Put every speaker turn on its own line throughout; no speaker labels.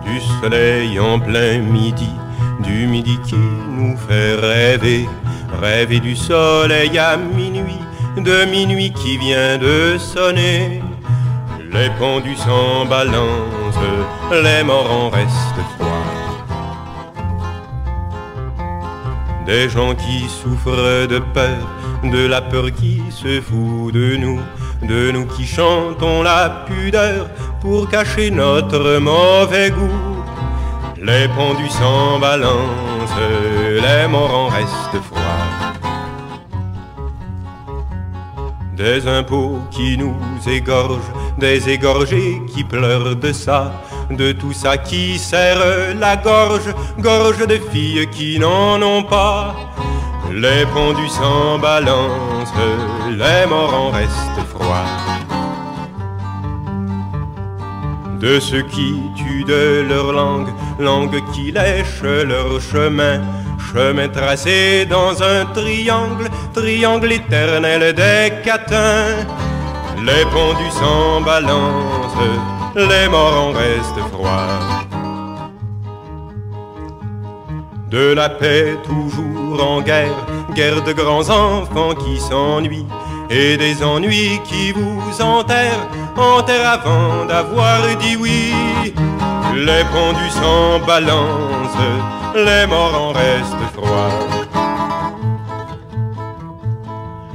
Du soleil en plein midi, du midi qui nous fait rêver, rêver du soleil à minuit, de minuit qui vient de sonner. Les pendus s'en balancent, les morts en restent froids. Des gens qui souffrent de peur, de la peur qui se fout de nous qui chantons la pudeur pour cacher notre mauvais goût. Les pendus s'en balancent, les morts en restent froids. Des impôts qui nous égorgent, des égorgés qui pleurent de tout ça qui serre la gorge, gorge de filles qui n'en ont pas. Les pendus s'en balancent, les morts en restent froids. De ceux qui tuent de leur langue, langue qui lèche leur chemin, chemin tracé dans un triangle, triangle éternel des catins. Les pendus s'en balancent, les morts en restent froids. De la paix toujours en guerre, guerre de grands enfants qui s'ennuient, et des ennuis qui vous enterrent, enterrent avant d'avoir dit oui. Les pendus s'en balancent, les morts en restent froids.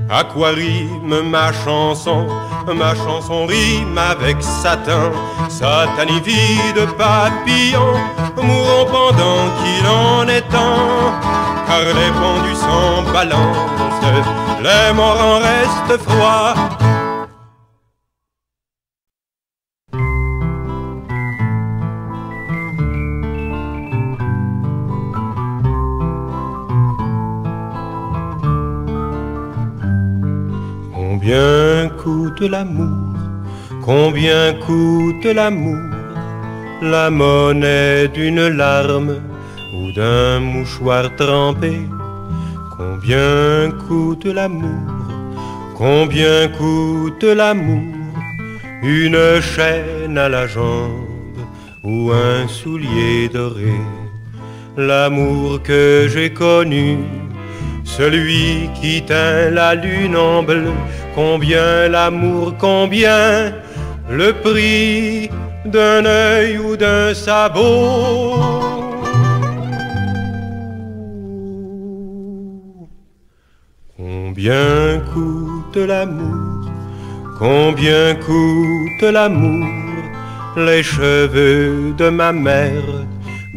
À quoi rime ma chanson rime avec Satan. Satan et vie de papillon, mourons pendant qu'il en est temps. Car les pendus s'en balancent, les morts en restent froids. Combien coûte l'amour? Combien coûte l'amour? La monnaie d'une larme ou d'un mouchoir trempé. Combien coûte l'amour? Combien coûte l'amour? Une chaîne à la jambe ou un soulier doré. L'amour que j'ai connu, celui qui teint la lune en bleu. Combien l'amour, combien le prix d'un œil ou d'un sabot? Combien coûte l'amour? Combien coûte l'amour? Les cheveux de ma mère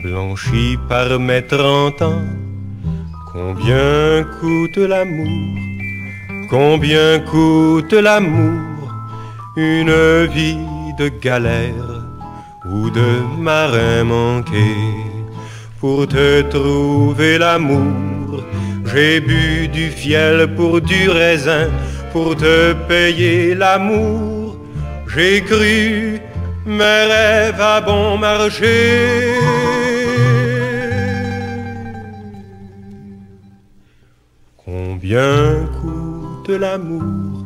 blanchis par mes 30 ans. Combien coûte l'amour? Combien coûte l'amour? Une vie de galère ou de marin manqué. Pour te trouver l'amour, j'ai bu du fiel pour du raisin. Pour te payer l'amour, j'ai cru mes rêves à bon marché. Combien coûte l'amour?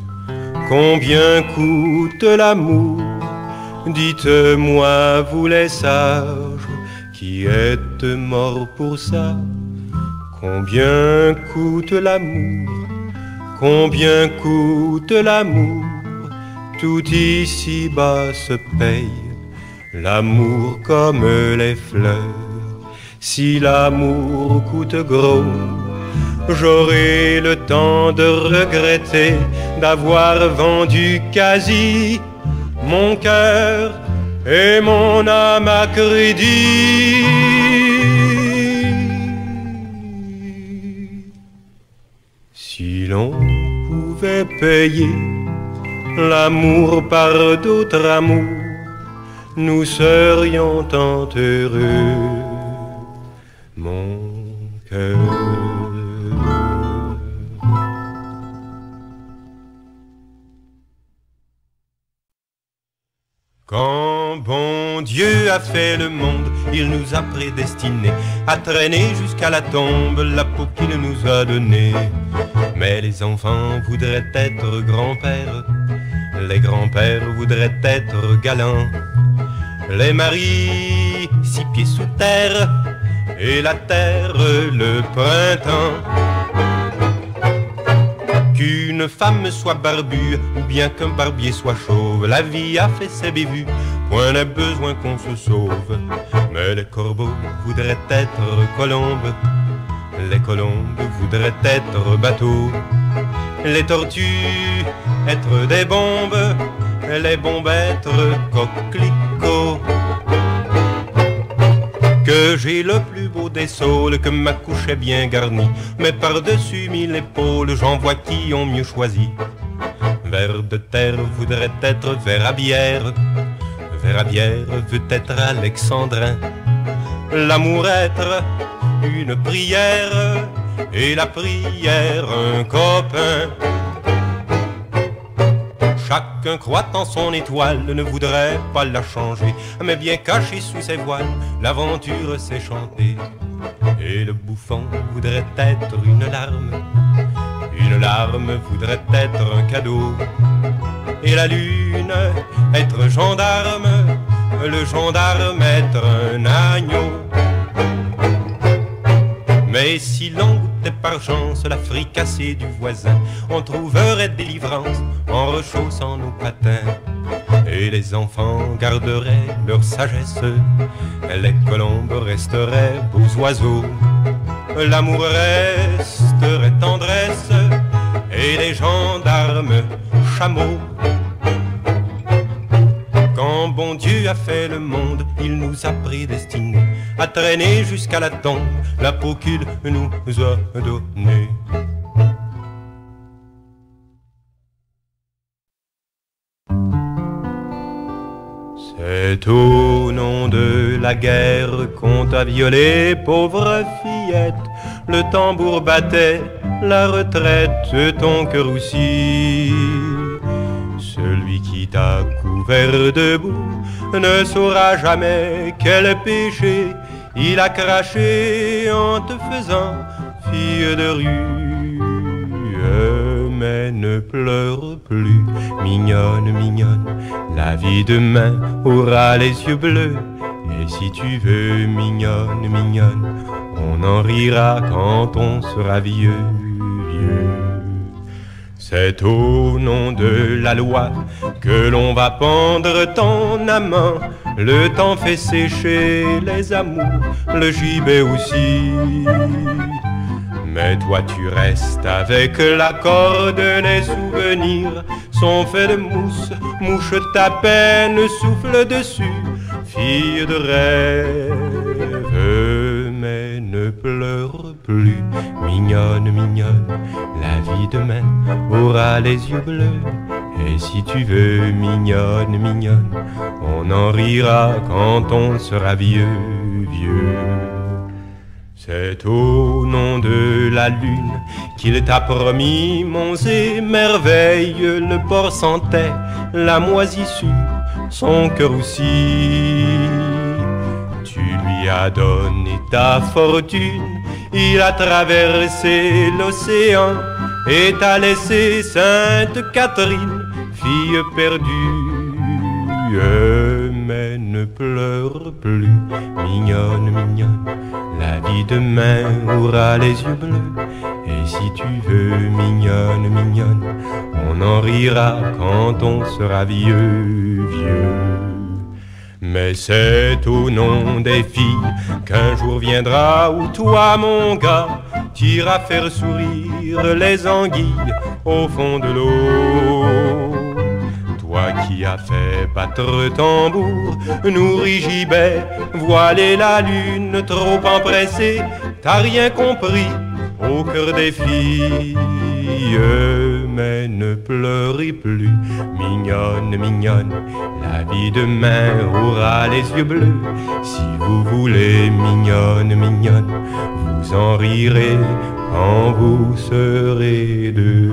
Combien coûte l'amour? Dites-moi, vous les sages, qui êtes morts pour ça. Combien coûte l'amour? Combien coûte l'amour? Tout ici-bas se paye, l'amour comme les fleurs. Si l'amour coûte gros, j'aurai le temps de regretter d'avoir vendu quasi mon cœur et mon âme à crédit. Si l'on pouvait payer l'amour par d'autres amours, nous serions tant heureux, mon cœur. Quand bon Dieu a fait le monde, il nous a prédestinés à traîner jusqu'à la tombe la peau qu'il nous a donnée. Mais les enfants voudraient être grands-pères, les grands-pères voudraient être galants. les maris 6 pieds sous terre, et la terre le printemps. Qu'une femme soit barbue, ou bien qu'un barbier soit chauve, la vie a fait ses bévues, point n'a besoin qu'on se sauve. Mais les corbeaux voudraient être colombes, les colombes voudraient être bateaux, les tortues être des bombes, les bombes être coquelicots. Que j'ai le plus beau des saules, que ma couche est bien garnie, mais par-dessus 1000 épaules, j'en vois qui ont mieux choisi. Ver de terre voudrait être ver à bière, ver à bière veut être alexandrin. L'amour être une prière, et la prière un copain. Chacun croit en son étoile, ne voudrait pas la changer, mais bien caché sous ses voiles, l'aventure s'est chantée. Et le bouffon voudrait être une larme voudrait être un cadeau. Et la lune être gendarme, le gendarme être un agneau. Mais si l'on goûtait par chance la fricassée du voisin, on trouverait délivrance en rechaussant nos patins. Et les enfants garderaient leur sagesse, les colombes resteraient beaux oiseaux. L'amour resterait tendresse, et les gendarmes chameaux. Quand bon Dieu a fait le monde, il nous a prédestinés à traîner jusqu'à la tombe la peau qu'il nous a donnée. C'est au nom de la guerre qu'on t'a violé, pauvre fillette. Le tambour battait la retraite, ton cœur aussi. Celui qui t'a couvert de boue ne saura jamais quel péché il a craché en te faisant fille de rue. Mais ne pleure plus, mignonne, mignonne, la vie demain aura les yeux bleus. Et si tu veux, mignonne, mignonne, on en rira quand on sera vieux, vieux. C'est au nom de la loi que l'on va pendre ton amant. Le temps fait sécher les amours, le gibet aussi. Mais toi tu restes avec la corde, les souvenirs sont faits de mousse. Mouche ta peine, souffle dessus, fille de rêve. Mais ne pleure plus, mignonne, mignonne, la vie demain aura les yeux bleus. Et si tu veux, mignonne, mignonne, on en rira quand on sera vieux, vieux. C'est au nom de la lune qu'il t'a promis monts et merveilles. Le porc sentait la moisissure, son cœur aussi. Tu lui as donné ta fortune, il a traversé l'océan et t'a laissé Sainte Catherine, fille perdue. Mais ne pleure plus, mignonne, mignonne, la vie demain aura les yeux bleus. Et si tu veux, mignonne, mignonne, on en rira quand on sera vieux, vieux. Mais c'est au nom des filles qu'un jour viendra où toi, mon gars, t'iras faire sourire les anguilles au fond de l'eau. Toi qui as fait battre tambour, nourri gibet, voilé la lune, trop empressé, t'as rien compris au cœur des filles. Mais ne pleurez plus, mignonne, mignonne, la vie demain aura les yeux bleus. Si vous voulez, mignonne, mignonne, vous en rirez quand vous serez deux.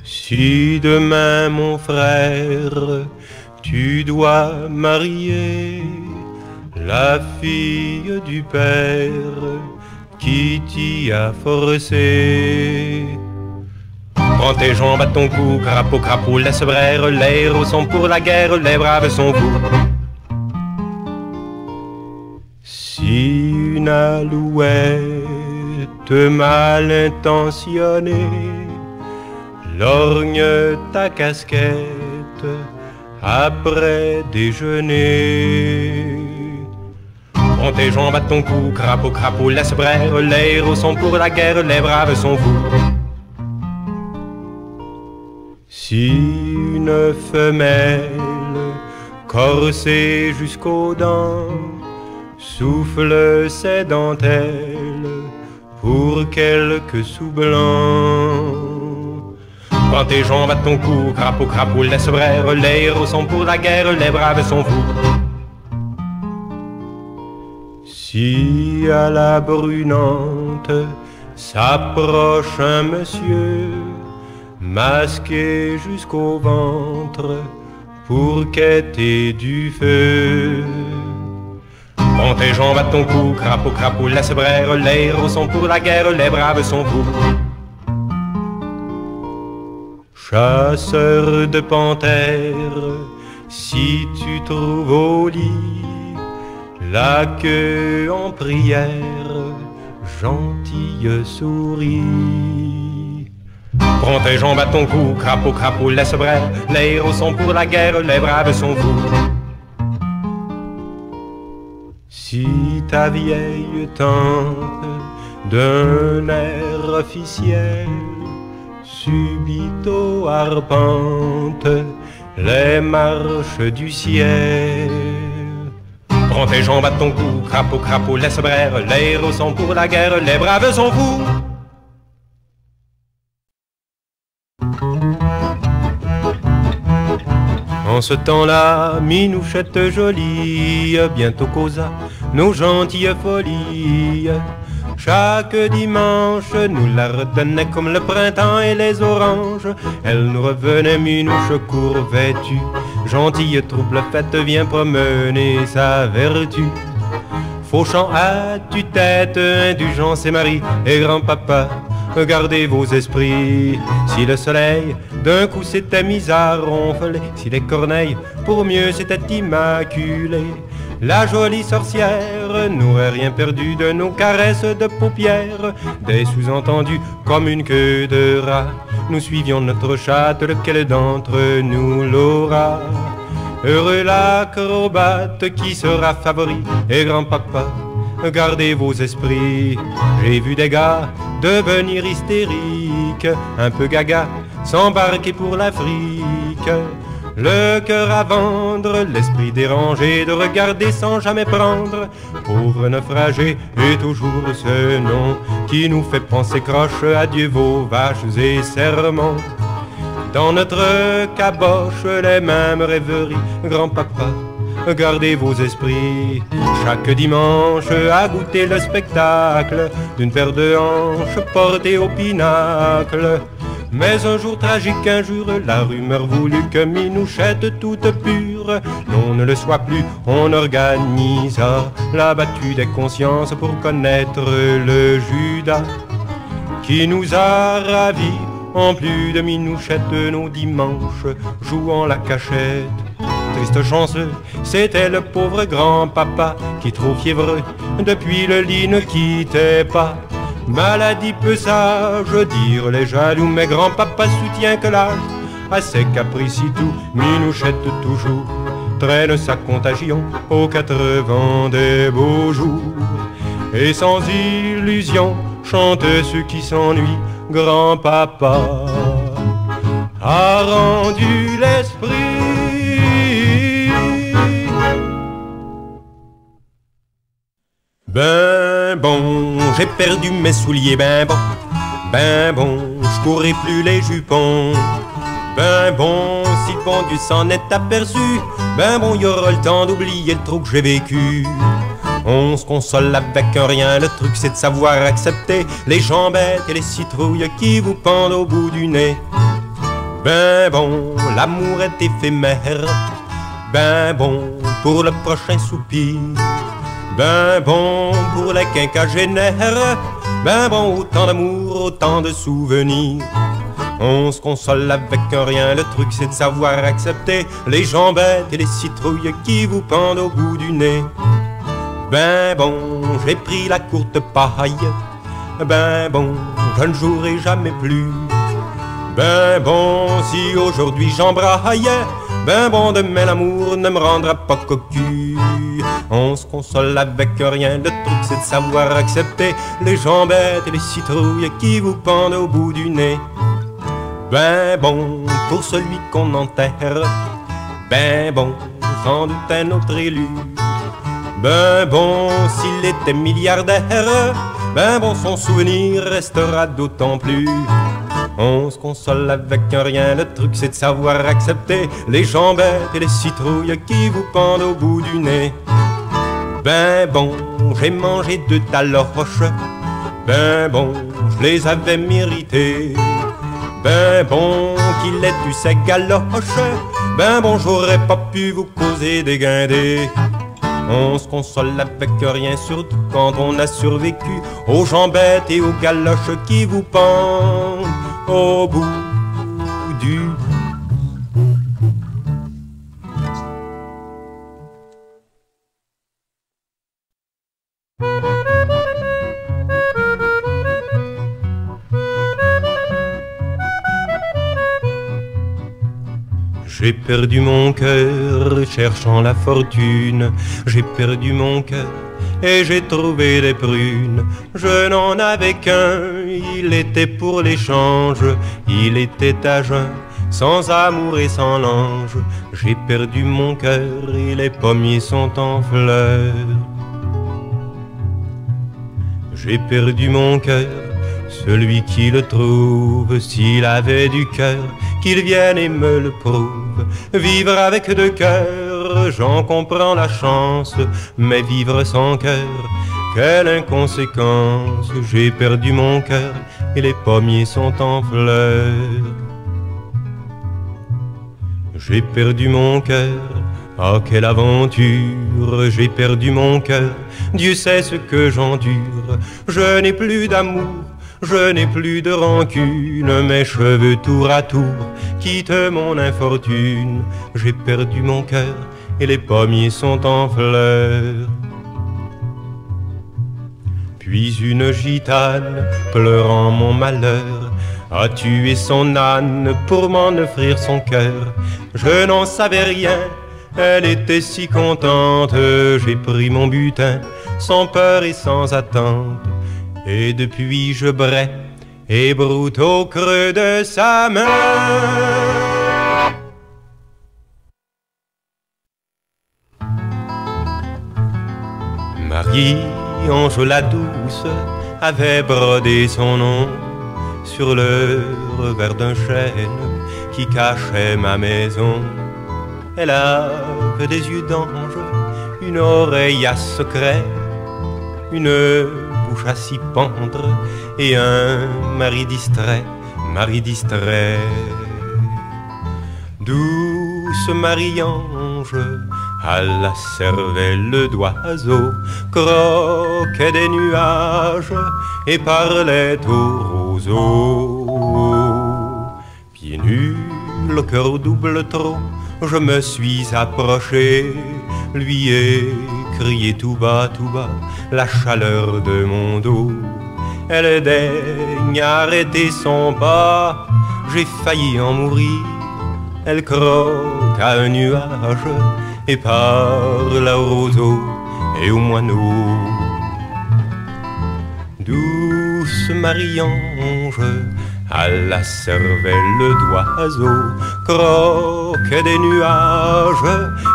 Si demain, mon frère, tu dois marier, la fille du père qui t'y a forcé. Prends tes jambes à ton cou, crapaud, crapaud, laisse braire, les héros sont pour la guerre, les braves sont vous. Si une alouette mal intentionnée lorgne ta casquette après déjeuner, prends tes jambes à ton cou, crapaud, crapaud, laisse braire, les héros sont pour la guerre, les braves sont vous. Si une femelle corsée jusqu'aux dents souffle ses dentelles pour quelques sous blancs, prends tes jambes à ton cou, crapaud, crapaud, laisse braire, les héros sont pour la guerre, les braves sont vous. Si à la brunante s'approche un monsieur masqué jusqu'au ventre pour quêter du feu, prends tes jambes à ton cou, crapaud, crapaud, laisse braire, les héros sont pour la guerre, les braves sont vous. Chasseur de panthères, si tu trouves au lit la queue en prière, gentille souris. Prends tes jambes à ton cou, crapaud, crapaud, laisse braire, les héros sont pour la guerre, les braves sont vous. Si ta vieille tante, d'un air officiel, subito arpente les marches du ciel, prends tes jambes à ton cou, crapaud, crapaud, laisse braire, les héros sont pour la guerre, les braves sont vous. En ce temps-là, Minouchette jolie bientôt causa nos gentilles folies. Chaque dimanche, nous la redonnait comme le printemps et les oranges. Elle nous revenait Minouche court vêtue, gentille trouble fête vient promener sa vertu. Fauchant à tue-tête, indulgence et Marie et grand-papa, gardez vos esprits. Si le soleil d'un coup s'était mis à ronfler, si les corneilles pour mieux s'étaient immaculées, la jolie sorcière n'aurait rien perdu de nos caresses de paupières. Des sous-entendus comme une queue de rat, nous suivions notre chatte, lequel d'entre nous l'aura. Heureux l'acrobate qui sera favori, et grand-papa, gardez vos esprits. J'ai vu des gars devenir hystériques, un peu gaga, s'embarquer pour l'Afrique. Le cœur à vendre, l'esprit dérangé, de regarder sans jamais prendre. Pauvre naufragé, et toujours ce nom qui nous fait penser croche. Adieu vos vaches et serments. Dans notre caboche, les mêmes rêveries, grand-papa, gardez vos esprits. Chaque dimanche, à goûter le spectacle d'une paire de hanches portées au pinacle. Mais un jour tragique, un jour, la rumeur voulut que Minouchette toute pure, l'on ne le soit plus, on organisa la battue des consciences pour connaître le Judas qui nous a ravis. En plus de Minouchette, nos dimanches, jouant la cachette. Triste chanceux, c'était le pauvre grand-papa qui, trop fiévreux, depuis le lit ne quittait pas. Maladie peu sage, dire les jaloux, mais grand-papa soutient que l'âge a ses caprices et tout. Minouchette toujours traîne sa contagion aux quatre vents des beaux jours. Et sans illusion, chante ceux qui s'ennuient. Grand-papa a rendu l'esprit. Ben bon, j'ai perdu mes souliers, ben bon, je courais plus les jupons. Ben bon, si le bon Dieu s'en est aperçu, ben bon, y aura le temps d'oublier le trou que j'ai vécu. On se console avec un rien, le truc c'est de savoir accepter les jambettes et les citrouilles qui vous pendent au bout du nez. Ben bon, l'amour est éphémère, ben bon, pour le prochain soupir. Ben bon pour les quinquagénaires, ben bon autant d'amour, autant de souvenirs. On se console avec un rien, le truc c'est de savoir accepter les jambettes et les citrouilles qui vous pendent au bout du nez. Ben bon, j'ai pris la courte paille, ben bon, je ne jouerai jamais plus. Ben bon, si aujourd'hui j'embraille, ben bon, demain l'amour ne me rendra pas cocu. On se console avec rien, le truc c'est de savoir accepter les jambettes et les citrouilles qui vous pendent au bout du nez. Ben bon, pour celui qu'on enterre, ben bon, sans doute un autre élu. Ben bon, s'il était milliardaire, ben bon, son souvenir restera d'autant plus. On se console avec un rien, le truc c'est de savoir accepter les jambettes et les citrouilles qui vous pendent au bout du nez. Ben bon, j'ai mangé 2 taloches, ben bon, je les avais mérités. Ben bon, qu'il ait eu ses galoches, ben bon, j'aurais pas pu vous causer des guindés. On se console avec rien, surtout quand on a survécu aux jambettes et aux galoches qui vous pendent au bout du. J'ai perdu mon cœur cherchant la fortune, j'ai perdu mon cœur et j'ai trouvé des prunes. Je n'en avais qu'un, il était pour l'échange, il était à jeun, sans amour et sans lange. J'ai perdu mon cœur et les pommiers sont en fleurs. J'ai perdu mon cœur, celui qui le trouve, s'il avait du cœur, qu'il vienne et me le prouve. Vivre avec 2 cœurs, j'en comprends la chance, mais vivre sans cœur, quelle inconséquence. J'ai perdu mon cœur et les pommiers sont en fleurs. J'ai perdu mon cœur, ah quelle aventure. J'ai perdu mon cœur, Dieu sait ce que j'endure. Je n'ai plus d'amour, je n'ai plus de rancune, mes cheveux tour à tour quittent mon infortune. J'ai perdu mon cœur et les pommiers sont en fleurs. Puis une gitane, pleurant mon malheur, a tué son âne pour m'en offrir son cœur. Je n'en savais rien, elle était si contente. J'ai pris mon butin, sans peur et sans attente. Et depuis je brais et broute au creux de sa main. Marie-Ange la douce avait brodé son nom sur le revers d'un chêne qui cachait ma maison. Elle avait des yeux d'ange, une oreille à secret, une bouche à s'y pendre et un mari distrait, mari distrait. Douce Marie-Ange à la cervelle d'oiseau, croquait des nuages et parlait aux roseaux. Pieds nus, le cœur au double trot, je me suis approché, lui ai crié tout bas, la chaleur de mon dos. Elle daigne arrêter son pas, j'ai failli en mourir. Elle croque à un nuage et parle aux roseaux et aux moineaux. Douce Marie-Ange à la cervelle d'oiseau, croquait des nuages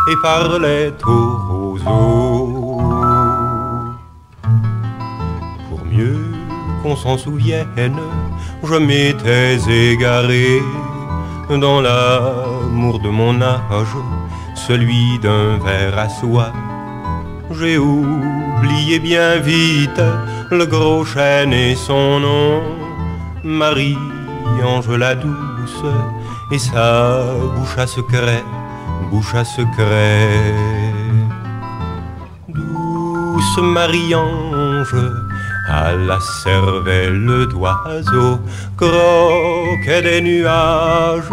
et parlait aux roseaux. Pour mieux qu'on s'en souvienne, je m'étais égaré dans l'amour de mon âge, celui d'un ver à soie. J'ai oublié bien vite le gros chêne et son nom, Marie-Ange la douce et sa bouche à secret, bouche à secret. douce Marie-Ange, à la cervelle d'oiseau, croquait des nuages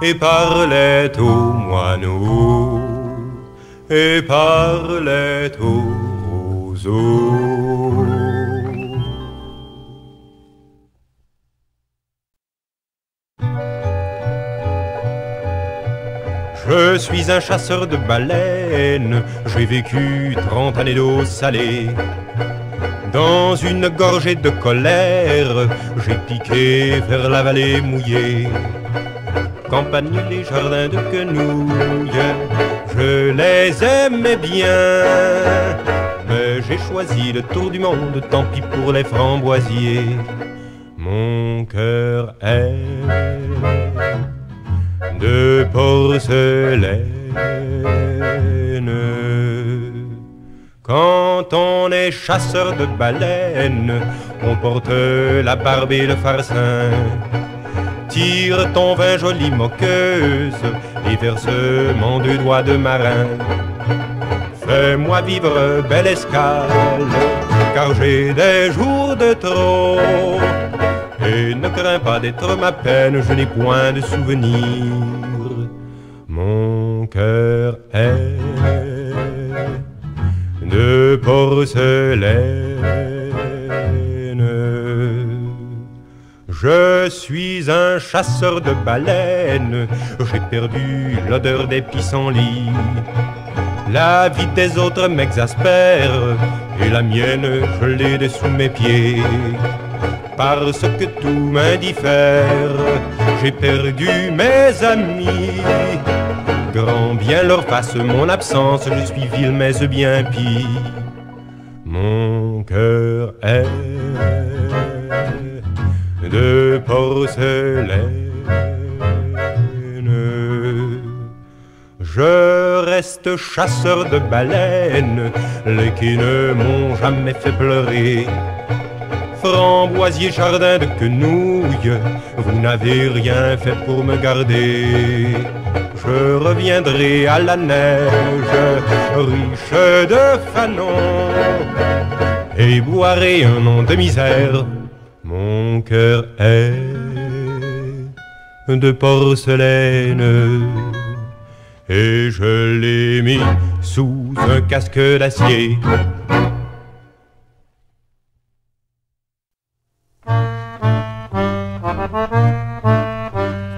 et parlait aux moineaux, et parlait aux roseaux. Je suis un chasseur de baleines, j'ai vécu 30 années d'eau salée. Dans une gorgée de colère, j'ai piqué vers la vallée mouillée. Campagne, les jardins de quenouilles, je les aimais bien. Mais j'ai choisi le tour du monde, tant pis pour les framboisiers. Mon cœur est de porcelaine. Quand on est chasseur de baleines, on porte la barbe et le farcin. Tire ton vin jolie moqueuse et verse mon 2 doigts de marin. Fais-moi vivre belle escale, car j'ai des jours de trop. Et ne crains pas d'être ma peine, je n'ai point de souvenirs. Mon cœur est de porcelaine. Je suis un chasseur de baleines, j'ai perdu l'odeur des pissenlits. La vie des autres m'exaspère, et la mienne, je l'ai dessous mes pieds. Parce que tout m'indiffère, j'ai perdu mes amis. Grand bien leur fasse mon absence, je suis vil mais bien pis. Mon cœur est de porcelaine. Je reste chasseur de baleines, les qui ne m'ont jamais fait pleurer. Framboisier, jardin de quenouilles, vous n'avez rien fait pour me garder. Je reviendrai à la neige, riche de fanons, et boirai un nom de misère. Mon cœur est de porcelaine, et je l'ai mis sous un casque d'acier.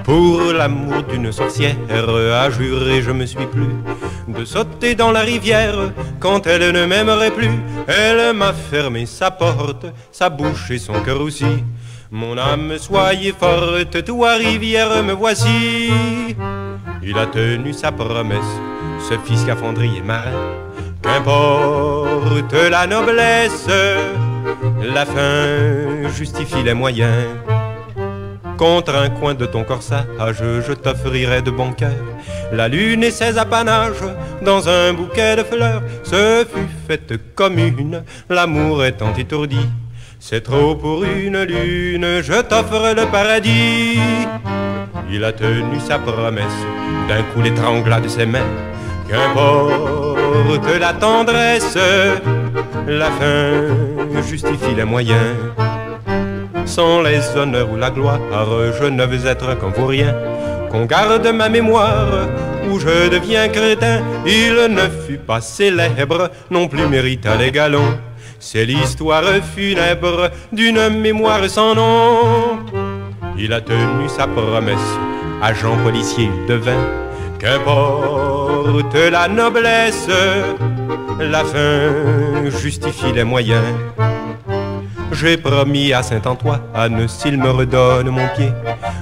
Pour l'amour d'une sorcière, à jurer je me suis plu de sauter dans la rivière quand elle ne m'aimerait plus. Elle m'a fermé sa porte, sa bouche et son cœur aussi. Mon âme, soyez forte, toi rivière, me voici. Il a tenu sa promesse, ce fils scaphandrier marin. Qu'importe la noblesse, la fin justifie les moyens. Contre un coin de ton corsage, je t'offrirai de bon cœur la lune et ses apanages dans un bouquet de fleurs. Ce fut fête commune, l'amour étant étourdi. C'est trop pour une lune, je t'offre le paradis. Il a tenu sa promesse, d'un coup l'étrangla de ses mains. Qu'importe la tendresse, la fin justifie les moyens. Sans les honneurs ou la gloire, je ne veux être qu'un vaurien. Qu'on garde ma mémoire, où je deviens crétin. Il ne fut pas célèbre, non plus mérita les galons. C'est l'histoire funèbre d'une mémoire sans nom. Il a tenu sa promesse, agent policier il devint. Qu'importe la noblesse, la fin justifie les moyens. J'ai promis à Saint-Antoine, s'il me redonne mon pied,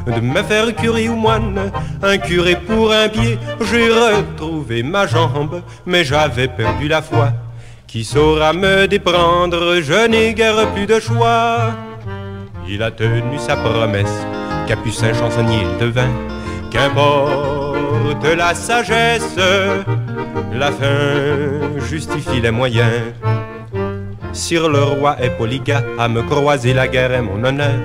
de me faire curé ou moine, un curé pour un pied. J'ai retrouvé ma jambe, mais j'avais perdu la foi. Qui saura me déprendre, je n'ai guère plus de choix. Il a tenu sa promesse, capucin chansonnier il devint. Qu'importe la sagesse, la fin justifie les moyens. Sire le roi est polygame, croiser la guerre est mon honneur.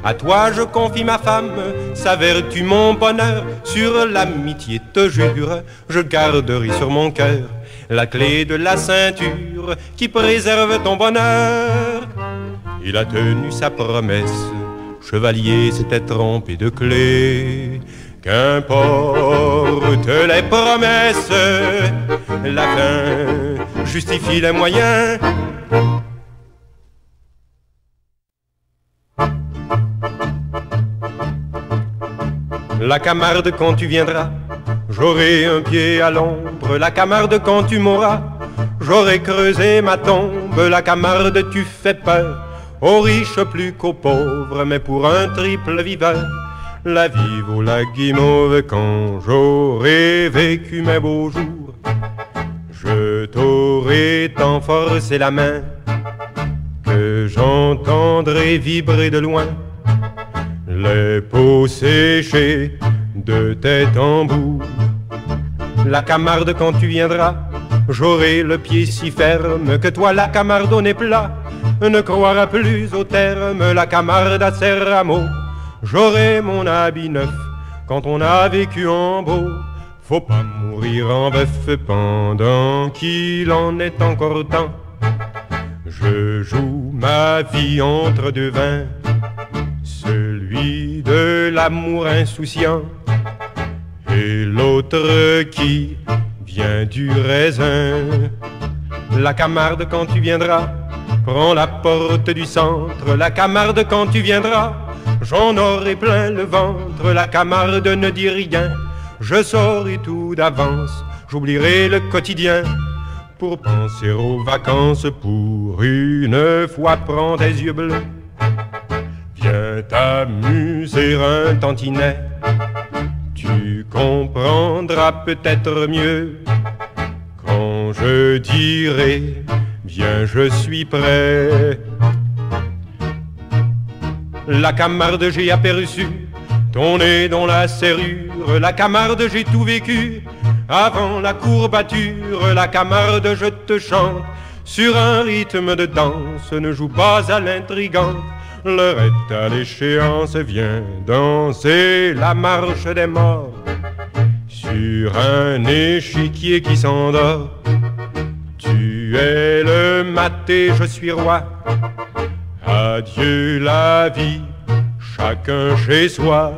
À toi je confie ma femme, sa vertu mon bonheur. Sur l'amitié te jure, je garderai sur mon cœur la clé de la ceinture qui préserve ton bonheur. Il a tenu sa promesse, chevalier s'était trompé de clé. Qu'importe les promesses, la fin justifie les moyens. La Camarde, quand tu viendras, j'aurai un pied à l'ombre. La Camarde, quand tu m'auras, j'aurai creusé ma tombe. La Camarde, tu fais peur aux riches plus qu'aux pauvres, mais pour un triple viveur, la vie vaut la guimauve. Quand j'aurai vécu mes beaux jours, je t'aurai tant forcé la main que j'entendrai vibrer de loin les peaux séchées de tes tambours. La Camarde, quand tu viendras, j'aurai le pied si ferme que toi, la Camarde, au nez plat, ne croira plus au terme. La Camarde à ses rameaux, j'aurai mon habit neuf quand on a vécu en beau. Faut pas mourir en veuf pendant qu'il en est encore temps. Je joue ma vie entre deux vins, celui de l'amour insouciant et l'autre qui vient du raisin. La Camarde, quand tu viendras, prends la porte du centre. La Camarde, quand tu viendras, j'en aurai plein le ventre. La Camarde, ne dit rien, je saurai tout d'avance. J'oublierai le quotidien pour penser aux vacances. Pour une fois, prends tes yeux bleus, viens t'amuser un tantinet. Tu comprendras peut-être mieux quand je dirai viens, je suis prêt. La Camarde, j'ai aperçu ton nez dans la serrure. La Camarde, j'ai tout vécu avant la courbature. La Camarde, je te chante sur un rythme de danse. Ne joue pas à l'intrigante, l'heure est à l'échéance. Viens danser la marche des morts sur un échiquier qui s'endort. Tu es le maté, je suis roi. Adieu la vie, chacun chez soi.